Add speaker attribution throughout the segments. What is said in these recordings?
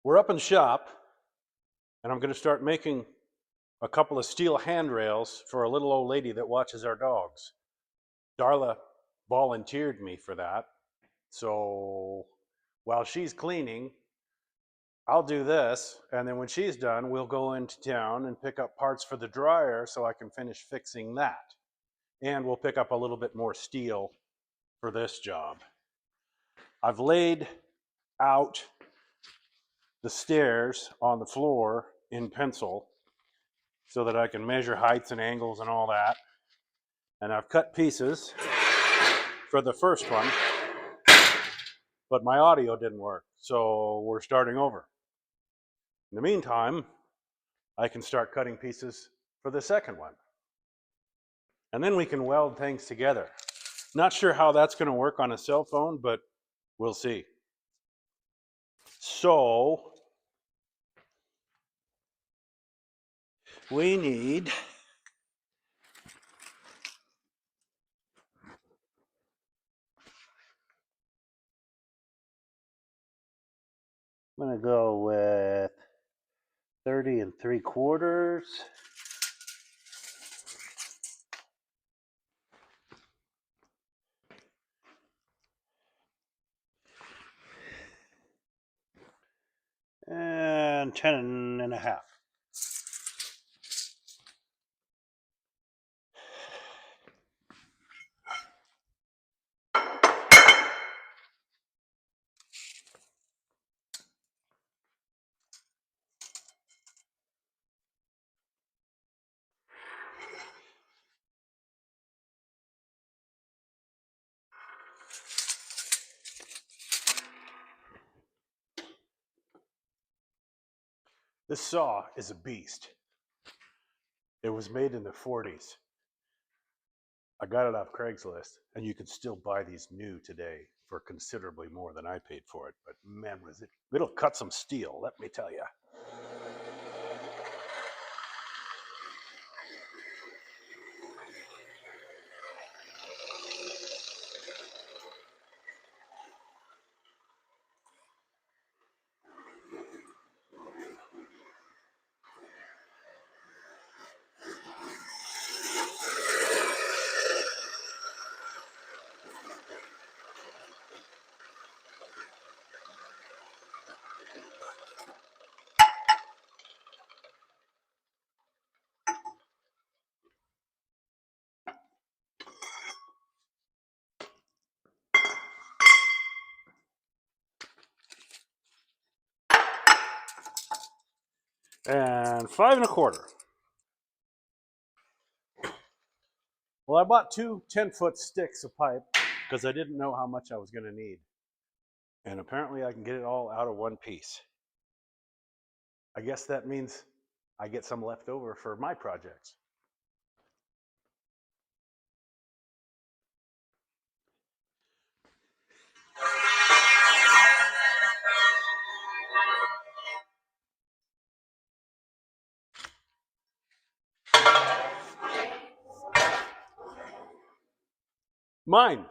Speaker 1: We're up in shop, and I'm going to start making a couple of steel handrails for a little old lady that watches our dogs. Darla volunteered me for that. So while she's cleaning, I'll do this, and then when she's done, we'll go into town and pick up parts for the dryer so I can finish fixing that. And we'll pick up a little bit more steel for this job. I've laid out the stairs on the floor in pencil so that I can measure heights and angles and all that. And I've cut pieces for the first one, but my audio didn't work, so we're starting over. In the meantime, I can start cutting pieces for the second one. And then we can weld things together. Not sure how that's going to work on a cell phone, but we'll see. So we need I'm going to go with 30 3/4. And 10 1/2. This saw is a beast. It was made in the 40s. I got it off Craigslist, and you can still buy these new today for considerably more than I paid for it. But man, it'll cut some steel, let me tell you. And 5 1/4. Well, I bought two 10-foot sticks of pipe because I didn't know how much I was going to need. And apparently I can get it all out of one piece. I guess that means I get some left over for my projects. Mine.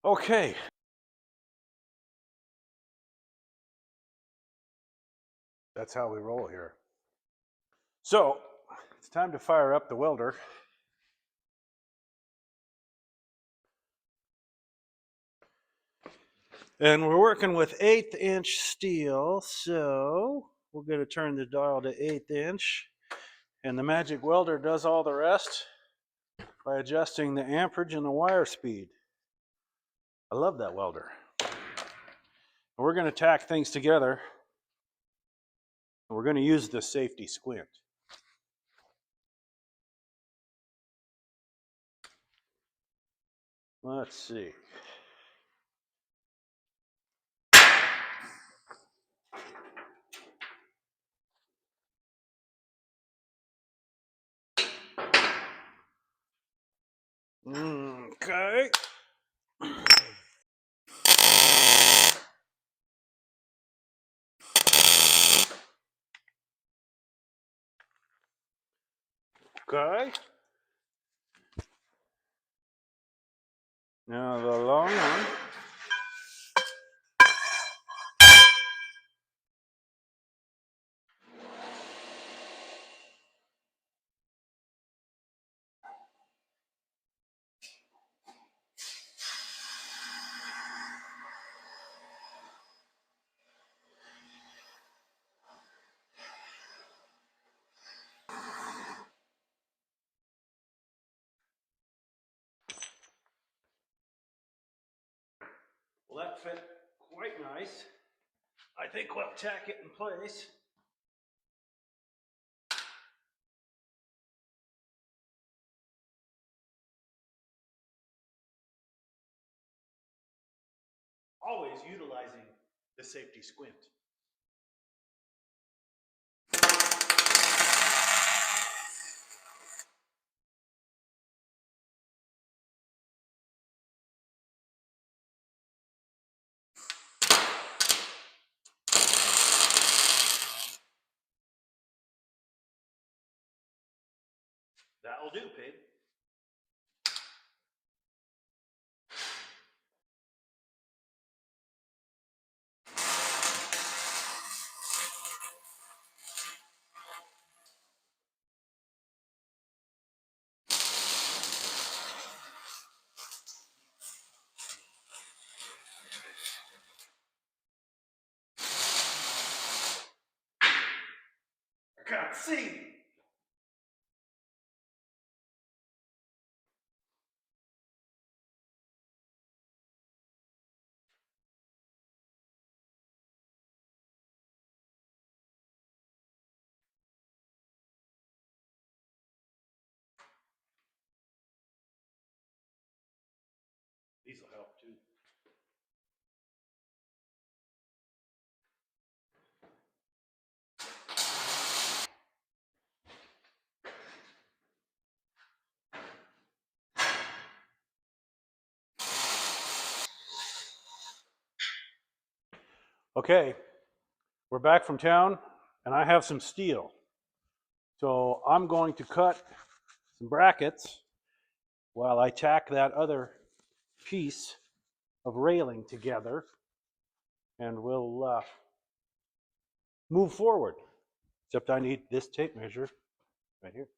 Speaker 1: Okay. That's how we roll here. So it's time to fire up the welder. And we're working with 1/8 inch steel, so we're going to turn the dial to 1/8 inch. And the magic welder does all the rest by adjusting the amperage and the wire speed. I love that welder. We're going to tack things together. We're going to use the safety squint. Let's see. Okay. Okay. Now the long one. that fit quite nice. I think we'll tack it in place. Always utilizing the safety squint. That'll do, Pete. I can't see. These will help too. Okay, we're back from town and I have some steel. So I'm going to cut some brackets while I tack that other piece of railing together, and we'll move forward. Except I need this tape measure right here.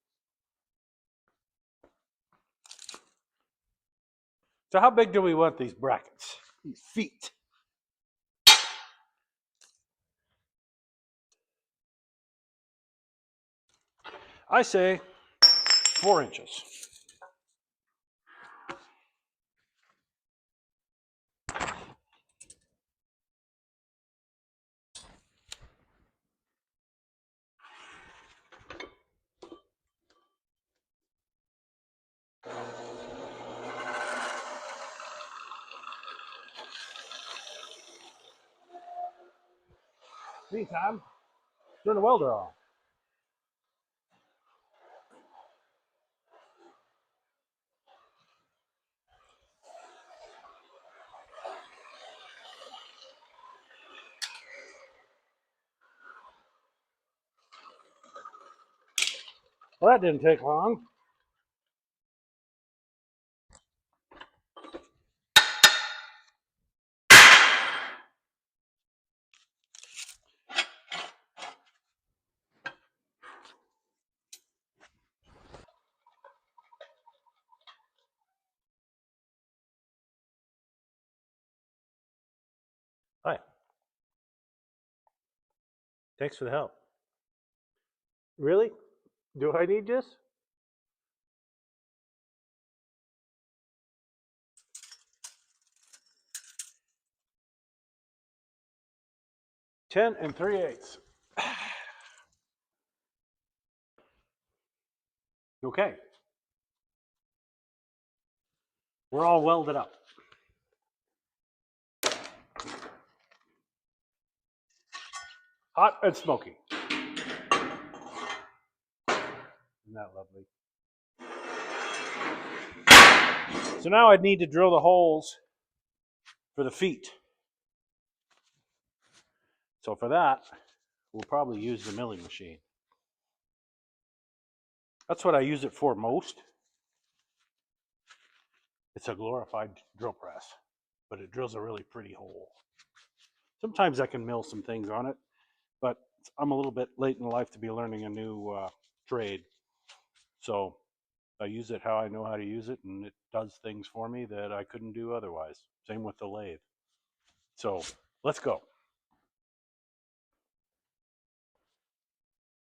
Speaker 1: So how big do we want these brackets, these feet? I say 4 inches. Meantime, turn the welder on. Well, that didn't take long. Hi. Thanks for the help. Really? Do I need this? 10 3/8. Okay. We're all welded up. Hot and smoky. Isn't that lovely? So now I'd need to drill the holes for the feet. So for that, we'll probably use the milling machine. That's what I use it for most. It's a glorified drill press, but it drills a really pretty hole. Sometimes I can mill some things on it, but I'm a little bit late in life to be learning a new trade. So I use it how I know how to use it, and it does things for me that I couldn't do otherwise. Same with the lathe. So let's go.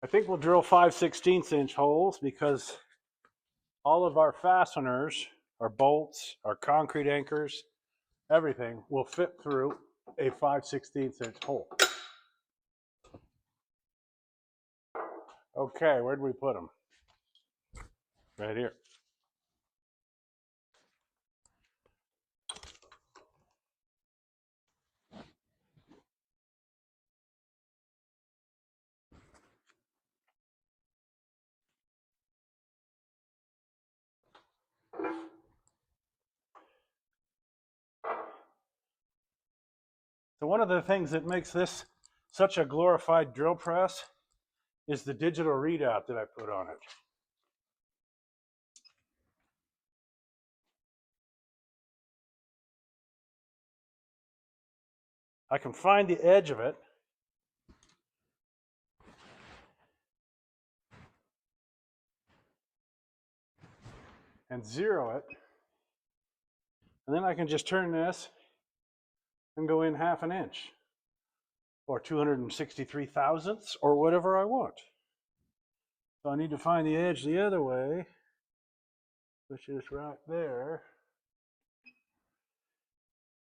Speaker 1: I think we'll drill 5/16 inch holes because all of our fasteners, our bolts, our concrete anchors, everything will fit through a 5/16 inch hole. Okay, where'd we put them? Right here. So one of the things that makes this such a glorified drill press is the digital readout that I put on it. I can find the edge of it and zero it, and then I can just turn this and go in 1/2 inch or 263 thousandths or whatever I want. So I need to find the edge the other way, which is right there.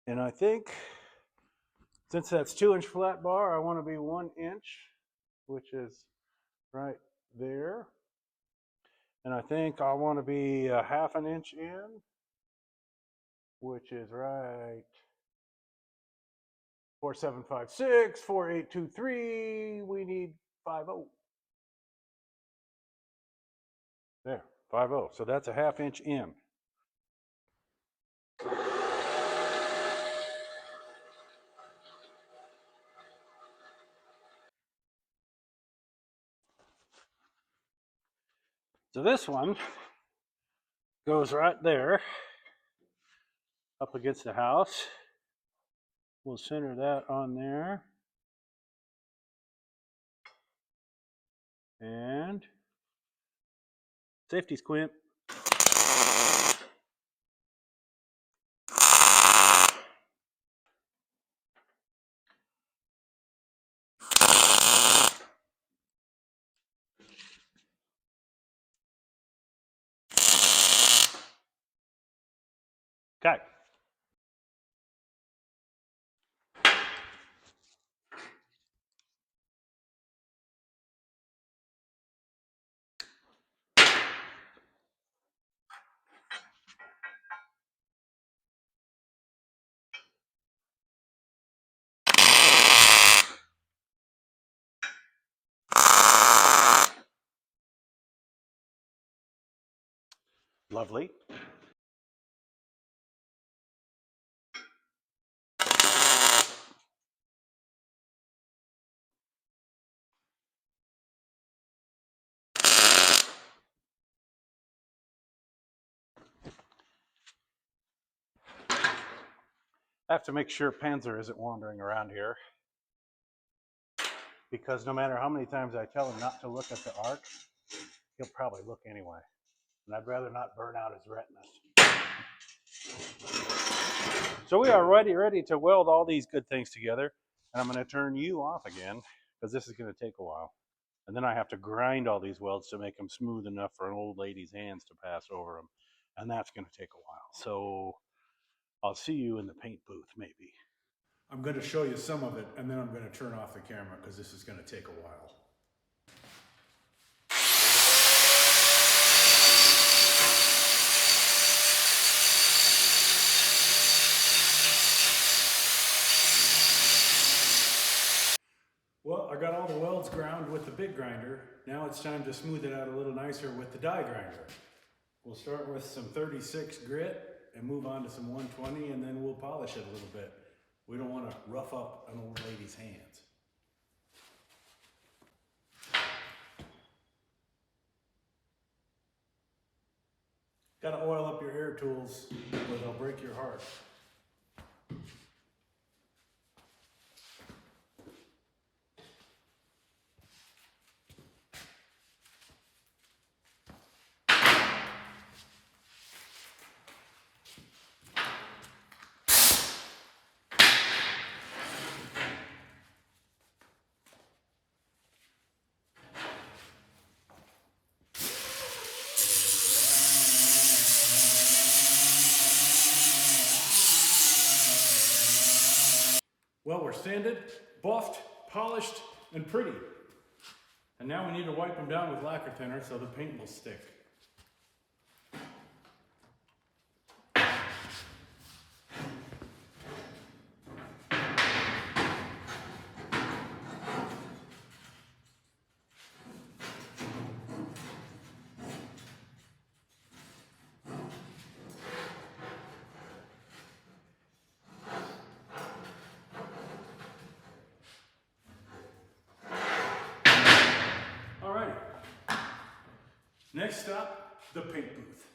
Speaker 1: And I think since that's 2-inch flat bar, I want to be 1 inch, which is right there. And I think I want to be 1/2 inch in, which is right 4756, 4823. We need 50. There, 50. So that's a 1/2 inch in. So this one goes right there up against the house. We'll center that on there. And safety squint. Okay. Lovely. I have to make sure Panzer isn't wandering around here, because no matter how many times I tell him not to look at the arc, he'll probably look anyway. And I'd rather not burn out his retinas. So we are ready to weld all these good things together. And I'm going to turn you off again, because this is going to take a while. And then I have to grind all these welds to make them smooth enough for an old lady's hands to pass over them. And that's going to take a while. So I'll see you in the paint booth, maybe. I'm going to show you some of it, and then I'm going to turn off the camera because this is going to take a while. Well, I got all the welds ground with the big grinder. Now it's time to smooth it out a little nicer with the die grinder. We'll start with some 36 grit and move on to some 120, and then we'll polish it a little bit. We don't want to rough up an old lady's hands. Got to oil up your air tools or they'll break your heart. Well, we're sanded, buffed, polished, and pretty. And now we need to wipe them down with lacquer thinner so the paint will stick. Next up, the paint booth.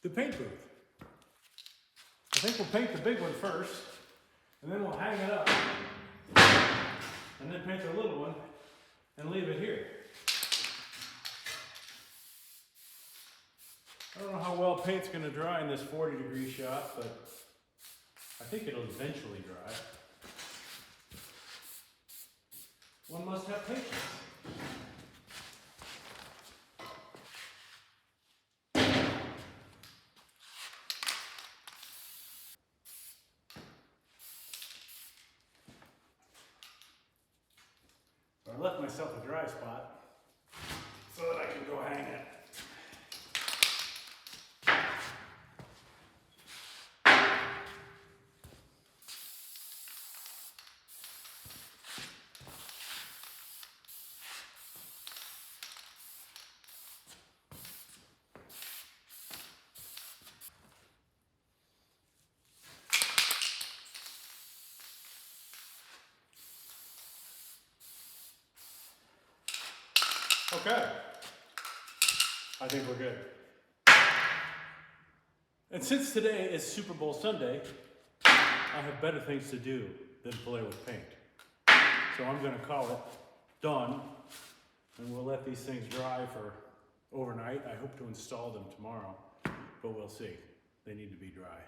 Speaker 1: The paint booth. I think we'll paint the big one first, and then we'll hang it up, and then paint the little one, and leave it here. I don't know how well paint's going to dry in this 40-degree shot, but I think it'll eventually dry. One must have patience. I left myself a dry spot so that I can go hang it. Okay, I think we're good. And since today is Super Bowl Sunday, I have better things to do than play with paint. So I'm gonna call it done, and we'll let these things dry for overnight. I hope to install them tomorrow, but we'll see. They need to be dry.